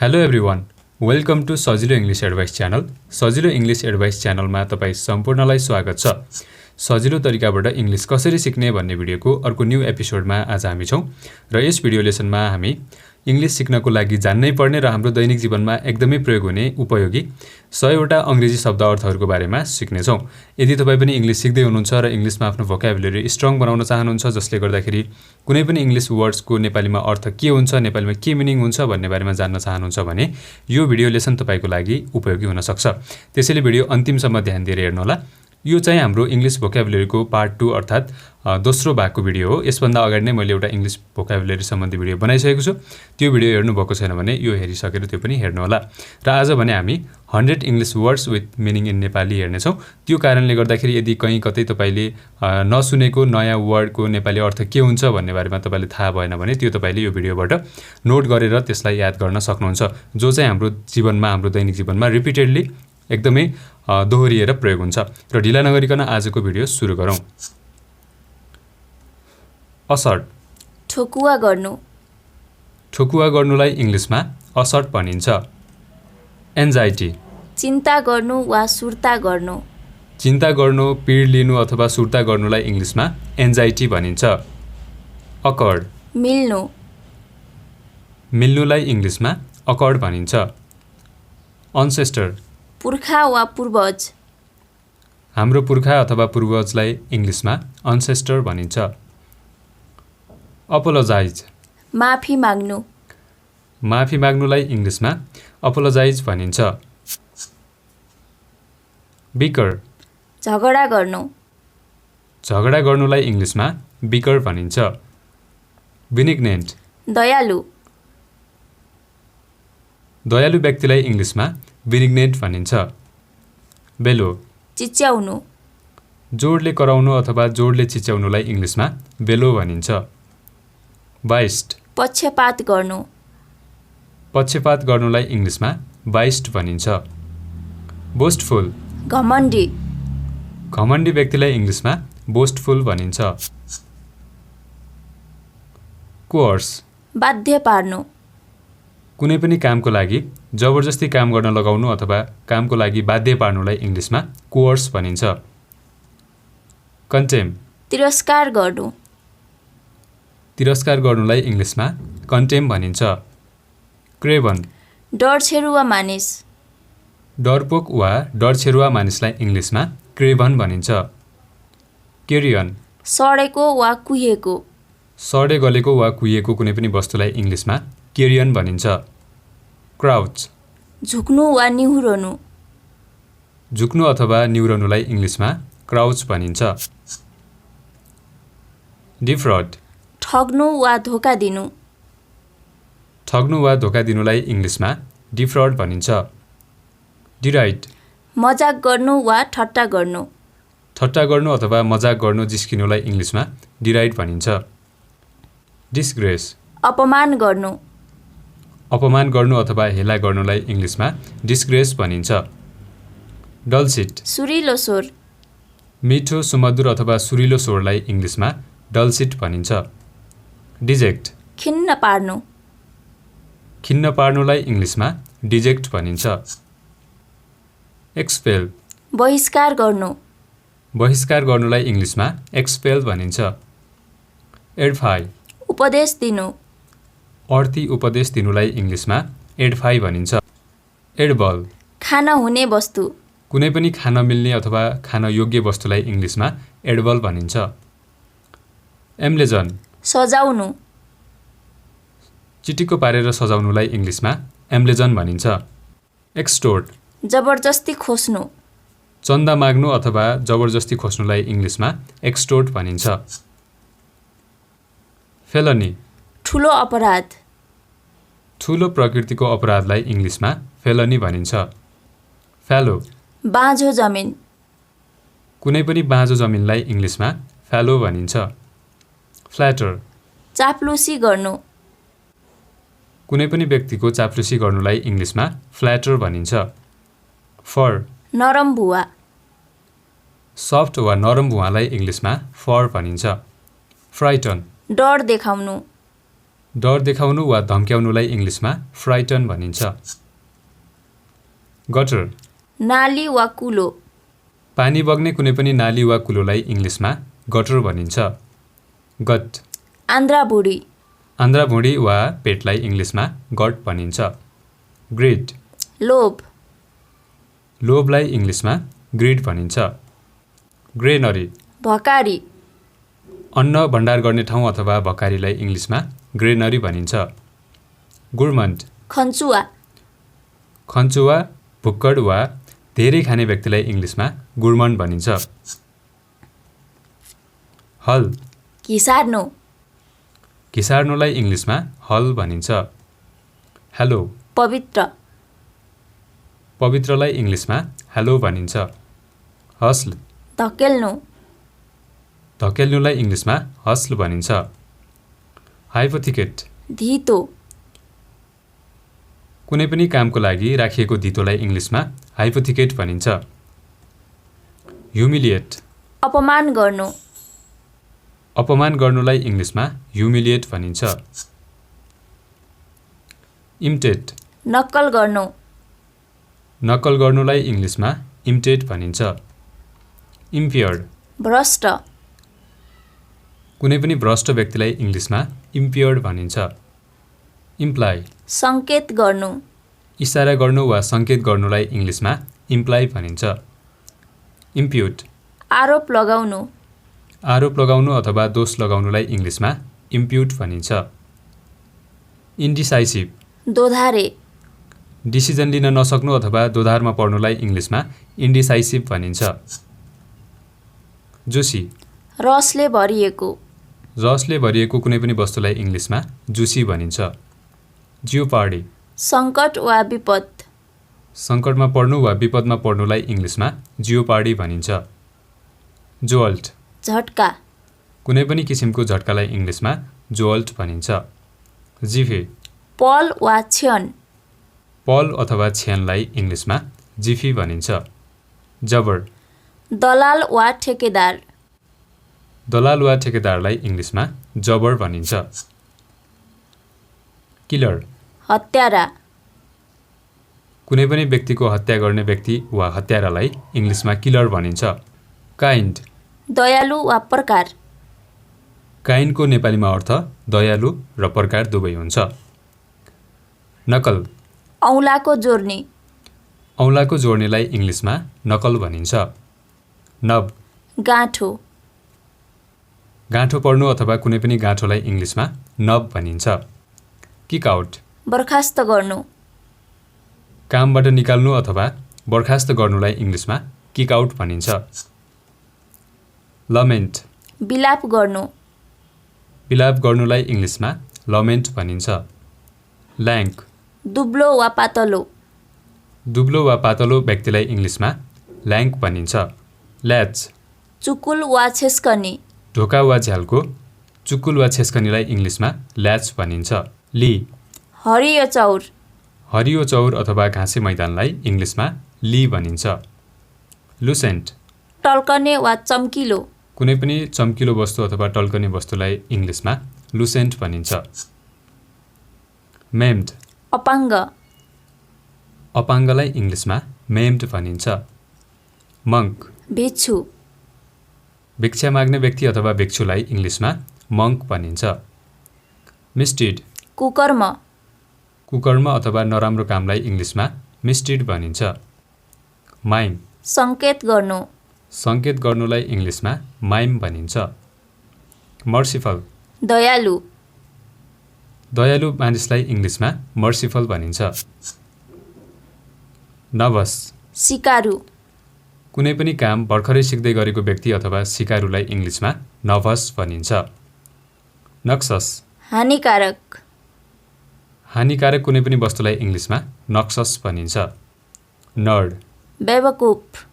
Hello everyone, welcome to सजिलो English advice channel. सजिलो English advice च्यानलमा तपाईँ सम्पूर्णलाई स्वागत छ। सजिलो तरिकाबाट इंग्लिश कसरी सिक्ने भन्ने भिडियोको अर्को न्यू एपिसोडमा आज हामी छौं र यस भिडियो लेसनमा हामी इंग्लिश सिक्नको लागि जान्नै पर्ने र हाम्रो दैनिक जीवनमा एकदमै प्रयोग हुने उपयोगी 100 वटा अंग्रेजी शब्द अर्थहरूको बारेमा सिक्ने छौं। यदि तपाई पनि इंग्लिश सिक्दै हुनुहुन्छ र इंग्लिशमा आफ्नो भोकाबुलरी स्ट्रङ बनाउन चाहनुहुन्छ, जसले गर्दाखेरि कुनै पनि इंग्लिश वर्ड्सको नेपालीमा अर्थ के हुन्छ, नेपालीमा के मिनिङ हुन्छ भन्ने बारेमा जान्न चाहनुहुन्छ भने यो भिडियो लेसन तपाईको लागि उपयोगी हुन सक्छ। त्यसैले भिडियो अन्तिमसम्म ध्यान दिएर हेर्नु होला। यो चाहिँ हाम्रो इंग्लिश भोकाबुलरीको पार्ट 2 अर्थात दोस्रो भागको भिडियो हो। यसभन्दा अगाडि नै मैले एउटा इंग्लिश भोकाबुलरी सम्बन्धी भिडियो बनाइसकेको छु। त्यो भिडियो हेर्नु भएको छैन भने यो हेरिसकेर त्यो पनि हेर्नु होला। र आज भने हामी 100 English words with meaning in Nepali हेर्ने छौं। त्यो कारणले गर्दाखेरि यदि कहीं कतै तपाईले नसुनेको नयाँ वर्डको नेपाली अर्थ के हुन्छ भन्ने बारेमा तपाईले थाहा भएन भने त्यो तपाईले यो भिडियोबाट नोट गरेर त्यसलाई याद गर्न सक्नुहुन्छ, जो चाहिँ हाम्रो जीवनमा, हाम्रो दैनिक जीवनमा रिपिटेडली एकदमै दोहोरिएर प्रयोग हुन्छ। र ढिला नगरिकन आजको भिडियो सुरु गरौँ। असर्ट, ठोकुवा गर्नु। ठोकुवा गर्नुलाई इंग्लिशमा असर्ट भनिन्छ। एन्जाइटी, चिन्ता गर्नु वा सुर्ता गर्नु। चिन्ता गर्नु, पीड लिनु अथवा सुर्ता गर्नुलाई इंग्लिशमा एन्जाइटी भनिन्छ। अकर्ड, मिल्नु। मिल्नुलाई इंग्लिशमा अकर्ड भनिन्छ। अनसेस्टर, पुर्खा वा पूर्वज। हाम्रो पुर्खा अथवा पूर्वजलाई इंग्लिशमा अनसेस्टर भनिन्छ। अपोलोजाइज, माफी माग्नु। माफी माग्नुलाई इंग्लिशमा अपोलोजाइज भनिन्छ। बिकर, झगडा गर्नु। झगडा गर्नुलाई इंग्लिशमा बिकर भनिन्छ। बिनिग्नेन्ट, दयालु। दयालु व्यक्तिलाई इंग्लिशमा बिनिग्नेन्ट भनिन्छ। बेलो, चिच्याउनु। जोडले कराउनु अथवा जोडले चिच्याउनुलाई इंग्लिशमा बेलो भनिन्छ। बाइस्ट, पक्षपात गर्नु। पक्षपात गर्नुलाई इंग्लिशमा बाइस्ट भनिन्छ। बोस्टफुल, घमण्डी। घमण्डी व्यक्तिलाई इंग्लिशमा बोस्टफुल भनिन्छ। कोर्स, बाध्य पार्नु। कुनै पनि कामको लागि जबरजस्ती काम गर्न लगाउनु अथवा कामको लागि बाध्य पार्नुलाई इंग्लिशमा कोर्स भनिन्छ। कन्टेम, तिरस्कार गर्नु। तिरस्कार गर्नुलाई इंग्लिशमा कन्टेम भनिन्छ। क्रेभन, डरछेरुवा मानिस। डरपोक वा डरछेरुवा मानिसलाई इंग्लिशमा क्रेभन भनिन्छ। केरियन, सडेको वा कुहिएको। सडे गलेको वा कुहिएको कुनै पनि वस्तुलाई इंग्लिशमा केरियन भनिन्छ। क्राउच, झुक्नु वा निहुरनु। झुक्नु अथवा निहुरनुलाई इंग्लिशमा क्राउच भनिन्छ। डिफ्रड, ठग्नु वा धोका दिनु। ठग्नु वा धोका दिनुलाई इंग्लिशमा डिफ्रड भनिन्छ। डिराइड, मजाक गर्नु वा ठट्टा गर्नु। ठट्टा गर्नु अथवा मजाक गर्नु, जिस्किनुलाई इंग्लिशमा डिराइड भनिन्छ। डिस्ग्रेस, अपमान गर्नु। अपमान गर्नु अथवा हेला गर्नुलाई इंग्लिशमा डिस्ग्रेस भनिन्छ। डलसिट, सुरिलो स्वर। मिठो, सुमधुर अथवा सुरिलो स्वरलाई इंग्लिशमा डलसिट भनिन्छ। डिजेक्ट, खिन्न पार्नु। खिन्न पार्नुलाई इंग्लिशमा डिजेक्ट भनिन्छ। एक्सपेल, बहिष्कार गर्नु। बहिष्कार गर्नुलाई इंग्लिशमा एक्सपेल भनिन्छ। एडफाई, उपदेश दिनु। अर्थी उपदेश दिनुलाई इंग्लिशमा एडफाई भनिन्छ। एडबल, खान हुने वस्तु। कुनै पनि खान मिल्ने अथवा खान योग्य वस्तुलाई इंग्लिशमा एडबल भनिन्छ। एम्लेजन, सजाउनु। चिटिक्को पारेर सजाउनुलाई इंग्लिशमा एम्लेजन भनिन्छ। एक्सटोर्ट, जबरजस्ती खोज्नु। चन्दा माग्नु अथवा जबरजस्ती खोज्नुलाई इंग्लिशमा एक्सटोर्ट भनिन्छ। फेलनी, ठुलो अपराध। ठुलो प्रकृतिको अपराधलाई इंग्लिशमा फेलनी भनिन्छ। फ्यालो, बाँझो जमिन। कुनै पनि बाँझो जमिनलाई इंग्लिशमा फ्यालो भनिन्छ। फ्ल्याटर, चाप्लुसी गर्नु। कुनै पनि व्यक्तिको चाप्लुसी गर्नुलाई इंग्लिशमा फ्ल्याटर भनिन्छ। फर, नरम भुवा। सफ्ट वा नरम भुवालाई इंग्लिशमा फर भनिन्छ। फ्राइटन, डर देखाउनु। डर देखाउनु वा धम्क्याउनुलाई इङ्ग्लिसमा फ्राइटन भनिन्छ। गटर नाली वा कुलो। पानी बग्ने कुनै पनि नाली वा कुलोलाई इङ्ग्लिसमा गटर भनिन्छ। गट आन्द्राभुँडी। आन्द्राभुँडी वा पेटलाई इङ्ग्लिसमा गट भनिन्छ। ग्रिड लोभ। लोभलाई इङ्ग्लिसमा ग्रिड भनिन्छ। ग्रेनरी भकारी। अन्न भण्डार गर्ने ठाउँ अथवा भकारीलाई इङ्ग्लिसमा ग्रेनरी भनिन्छ। गुर्मन्ट खन्चुवा। खन्चुवा भुक्कड वा धेरै खाने व्यक्तिलाई इङ्ग्लिसमा गुर्मन्ट भनिन्छ। हल घिसार्नु। घिसार्नुलाई इङ्ग्लिसमा हल भनिन्छ। हेलो पवित्र। पवित्रलाई इङ्ग्लिसमा हेलो भनिन्छ। हस्ल धकेल्नु। धकेल्नुलाई इङ्ग्लिसमा हस्ल भनिन्छ। हाइपोथिकेट धितो। कुनै पनि कामको लागि राखिएको धितोलाई इङ्ग्लिसमा हाइपोथिकेट भनिन्छ। ह्युमिलिएट अपमान गर्नु। अपमान गर्नुलाई इङ्ग्लिसमा ह्युमिलिएट भनिन्छ। इमिटेट नक्कल गर्नु। नक्कल गर्नुलाई इङ्ग्लिसमा इमिटेट भनिन्छ। इम्पियर्ड भ्रष्ट। कुनै पनि भ्रष्ट व्यक्तिलाई इङ्ग्लिसमा इम्पियर्ड भनिन्छ। इम्प्लाइ सङ्केत गर्नु। इसारा गर्नु वा सङ्केत गर्नुलाई इङ्ग्लिसमा इम्प्लाइ भनिन्छ। इम्प्युट आरोप लगाउनु। आरोप लगाउनु अथवा दोष लगाउनुलाई इङ्ग्लिसमा इम्प्युट भनिन्छ। इन्डिसाइसिभ दोधारे। डिसिजन लिन नसक्नु अथवा दोधारमा पर्नुलाई इङ्ग्लिसमा इन्डिसाइसिभ भनिन्छ। जुसी रसले भरिएको। रसले भरिएको कुनै पनि वस्तुलाई इङ्ग्लिसमा जुसी भनिन्छ। जियोपार्डी सङ्कट वा विपद। सङ्कटमा पर्नु वा विपदमा पर्नुलाई इङ्ग्लिसमा जियोपार्डी भनिन्छ। जोल्ट झट्का। कुनै पनि किसिमको झट्कालाई इङ्ग्लिसमा जोल्ट भनिन्छ। जिफे पल वा क्षण। पल अथवा क्षणलाई इङ्ग्लिसमा जिफी भनिन्छ। जबर दलाल वा ठेकेदार। दलाल वा ठेकेदारलाई इङ्ग्लिसमा जबर भनिन्छ। किलर हत्यारा। कुनै पनि व्यक्तिको हत्या गर्ने व्यक्ति वा हत्यारालाई इङ्ग्लिसमा किलर भनिन्छ। काइन्ड दयालु वा प्रकार। काइन्डको नेपालीमा अर्थ दयालु र प्रकार दुवै हुन्छ। नकल औँलाको जोर्नी। औँलाको जोड्नेलाई इङ्ग्लिसमा नकल भनिन्छ। नब गाँठो। गाँठो पर्नु अथवा कुनै पनि गाँठोलाई इङ्ग्लिसमा नब भनिन्छ। किक आउट बर्खास्त गर्नु। कामबाट निकाल्नु अथवा बर्खास्त गर्नुलाई इङ्ग्लिसमा किक आउट भनिन्छ। लमेन्ट बिलाप गर्नु। बिलाप गर्नुलाई इङ्ग्लिसमा लमेन्ट भनिन्छ। ल्याङ्क दुब्लो वा पातलो। दुब्लो वा पातलो व्यक्तिलाई इङ्ग्लिसमा ल्याङ्क भनिन्छ। ल्याच चुकुल वा छेस्कनी। ढोका वा झ्यालको चुकुल वा छेस्कनीलाई इङ्ग्लिसमा ल्याच भनिन्छ। ली हरियो चौर। हरियो चौर अथवा घाँसे मैदानलाई इङ्ग्लिसमा ली भनिन्छ। लुसेन्ट टल्कने वा चम्किलो। कुनै पनि चम्किलो वस्तु अथवा टल्कने वस्तुलाई इङ्ग्लिसमा लुसेन्ट भनिन्छ। मेम्ड अपाङ्ग। अपाङ्गलाई इङ्ग्लिसमा मेम्ड भनिन्छ। मङ्क भिक्षु। भिक्षा माग्ने व्यक्ति अथवा भिक्षुलाई इङ्ग्लिसमा मङ्क भनिन्छ। मिस्टिड कुकर्म। कुकर्म अथवा नराम्रो कामलाई इङ्ग्लिसमा मिस्टिड भनिन्छ। माइम सङ्केत गर्नु। सङ्केत गर्नुलाई इङ्ग्लिसमा माइम भनिन्छ। मर्सिफल दयालु। दयालु मानिसलाई इङ्ग्लिसमा मर्सिफल भनिन्छ। नर्भस सिकारु। कुनै पनि काम भर्खरै सिक्दै गरेको व्यक्ति अथवा सिकारुलाई इङ्ग्लिसमा नर्भस भनिन्छ। नक्सस हानिकारक। हानिकारक कुनै पनि वस्तुलाई इङ्ग्लिसमा नक्सस भनिन्छ। नर्ड बेवकुफ।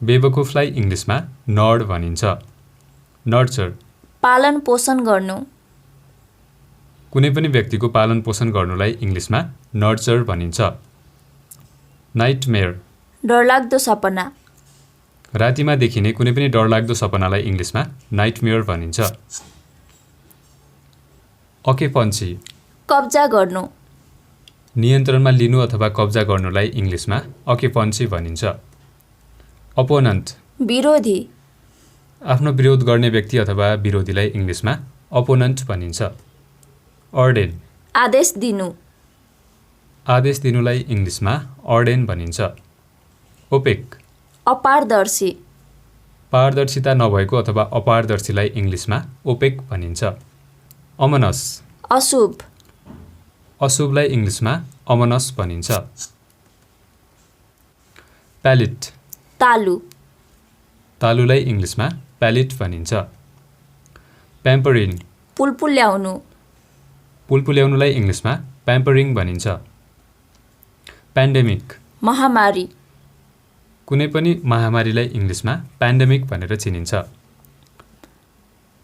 बेवकुफलाई इङ्ग्लिसमा नर्ड भनिन्छ। नर्चर पालन पोषण गर्नु। कुनै पनि व्यक्तिको पालन पोषण गर्नुलाई इङ्ग्लिसमा नर्चर भनिन्छ। नाइटमेयर डरलाग्दो सपना। रातिमा देखिने कुनै पनि डरलाग्दो सपनालाई इङ्ग्लिसमा नाइटमेयर भनिन्छ। अकेपन्ची कब्जा गर्नु नियन्त्रणमा लिनु अथवा कब्जा गर्नुलाई इङ्ग्लिसमा अकेपन्ची भनिन्छ। अपोनेन्ट विरोधी आफ्नो विरोध गर्ने व्यक्ति अथवा विरोधीलाई इङ्ग्लिसमा अपोनेन्ट भनिन्छ। अर्डेन आदेश दिनु आदेश दिनुलाई इङ्ग्लिसमा अर्डेन भनिन्छ। ओपेक अपारदर्शी पारदर्शिता नभएको अथवा अपारदर्शीलाई इङ्ग्लिसमा ओपेक भनिन्छ। अमनस अशुभ अशुभलाई इङ्ग्लिसमा अमनस भनिन्छ। प्यालेट तालु तालुलाई इङ्ग्लिसमा प्यालेट भनिन्छ। प्याम्परिङ पुलपुल्याउनु पुलपुल्याउनुलाई इङ्ग्लिसमा प्याम्परिङ भनिन्छ। प्यान्डेमिक महामारी कुनै पनि महामारीलाई इङ्ग्लिसमा प्यान्डेमिक भनेर चिनिन्छ।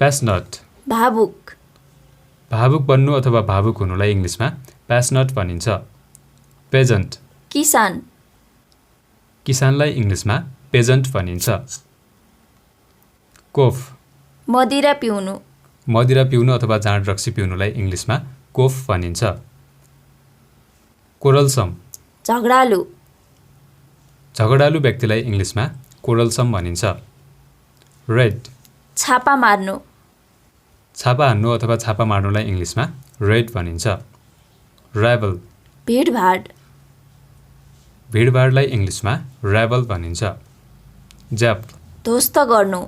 प्यासनट भावुक भावुक बन्नु अथवा भावुक हुनुलाई इङ्ग्लिसमा प्यासनट भनिन्छ। पेजेन्ट किसान किसानलाई इङ्ग्लिसमा पेजेन्ट भनिन्छ। कोफ मदिरा पिउनु मदिरा पिउनु अथवा जाँड रक्सी पिउनुलाई इङ्ग्लिसमा कोफ भनिन्छ। कोरलसम झगडालु झगडालु व्यक्तिलाई इङ्ग्लिसमा कोरलसम भनिन्छ। रेड छापा मार्नु छापा हान्नु अथवा छापा मार्नुलाई इङ्ग्लिसमा रेड भनिन्छ। ऱ्याबल भिडभाड भिडभाडलाई इङ्ग्लिसमा ऱ्याबल भनिन्छ। ज्याप ध्वस्त गर्नु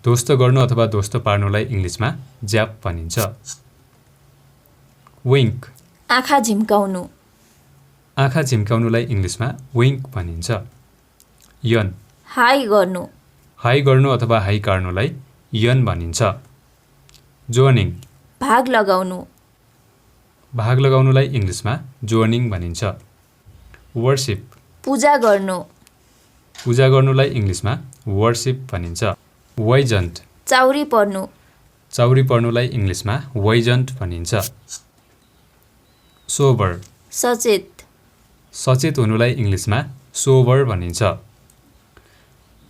ध्वस्त गर्नु अथवा ध्वस्त पार्नुलाई इङ्ग्लिसमा ज्याप भनिन्छ। विङ्क आँखा झिम्काउनु आँखा झिम्काउनुलाई इङ्ग्लिसमा विङ्क भनिन्छ। यन हाई गर्नु हाई गर्नु अथवा हाई काट्नुलाई यन भनिन्छ। जोर्निङ भाग लगाउनु भाग लगाउनुलाई इङ्ग्लिसमा जोर्निङ भनिन्छ। वर्सिप पूजा गर्नु पूजा गर्नुलाई इङ्ग्लिसमा वर्सिप भनिन्छ। वाइजन्ट चाउरी पर्नु चाउरी पर्नुलाई इङ्ग्लिसमा वाइजन्ट भनिन्छ। सोबर सचेत सचेत हुनुलाई इङ्ग्लिसमा सोबर भनिन्छ।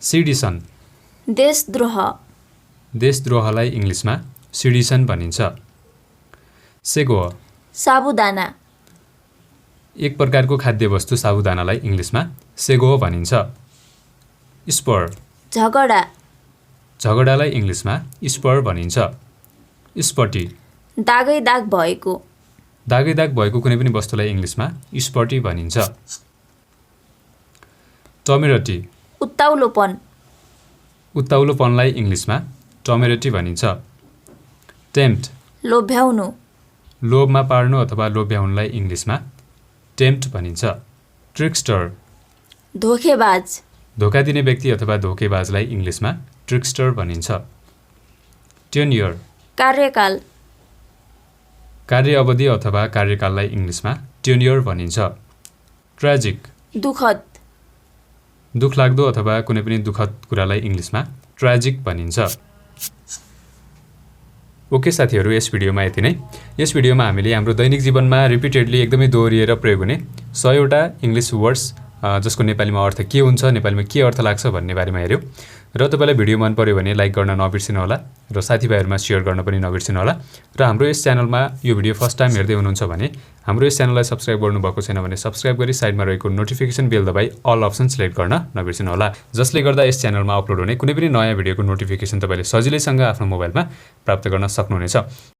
सिडिसन देशद्रोह देशद्रोहलाई इङ्ग्लिसमा सिडिसन भनिन्छ। सेगो साबुदाना एक प्रकारको खाद्यवस्तु साबुदानालाई इङ्ग्लिसमा सेगो भनिन्छ। स्पर झगडा झगडालाई इङ्ग्लिसमा स्पर भनिन्छ। स्पटी दागै दाग भएको दागै दाग भएको कुनै पनि वस्तुलाई इङ्ग्लिसमा स्पटी भनिन्छ। टमेरटी उत्ताउलोपन उत्ताउलोपनलाई इङ्ग्लिसमा टमेरटी भनिन्छ। टेम्प्ट लोभ्याउनु लोभमा पार्नु अथवा लोभ्याउनुलाई इङ्ग्लिसमा टेम्प्ट भनिन्छ। ट्रिक्स्टर धोखेबाज धोका दिने व्यक्ति अथवा धोकेबाजलाई इङ्ग्लिसमा ट्रिक्स्टर भनिन्छ। टेन्युर कार्यकाल कार्य अवधि अथवा कार्यकाललाई इङ्ग्लिसमा टेन्युर भनिन्छ। ट्र्याजिक दुखद दुखलाग्दो अथवा कुनै पनि दुःखद कुरालाई इङ्ग्लिसमा ट्र्याजिक भनिन्छ। ओके साथीहरू, यस भिडियोमा यति नै। यस भिडियोमा हामीले हाम्रो दैनिक जीवनमा रिपिटेडली एकदमै दोहोरिएर प्रयोग हुने 100वटा इङ्ग्लिस वर्ड्स जसको नेपालीमा अर्थ के हुन्छ, नेपालीमा के अर्थ लाग्छ भन्ने बारेमा हेऱ्यौँ। र तपाईँलाई भिडियो मन पर्यो भने लाइक गर्न नबिर्सिनु होला र साथीभाइहरूमा सेयर गर्न पनि नबिर्सिनु होला। र हाम्रो यस च्यानलमा यो भिडियो फर्स्ट टाइम हेर्दै हुनुहुन्छ भने हाम्रो यस च्यानललाई सब्स्क्राइब गर्नुभएको छैन भने सब्स्क्राइब गरी साइडमा रहेको नोटिफिकेसन बेल दबाई अल अप्सन सिलेक्ट गर्न नबिर्सिनु होला, जसले गर्दा यस च्यानलमा अपलोड हुने कुनै पनि नयाँ भिडियोको नोटिफिकेसन तपाईँले सजिलैसँग आफ्नो मोबाइलमा प्राप्त गर्न सक्नुहुनेछ।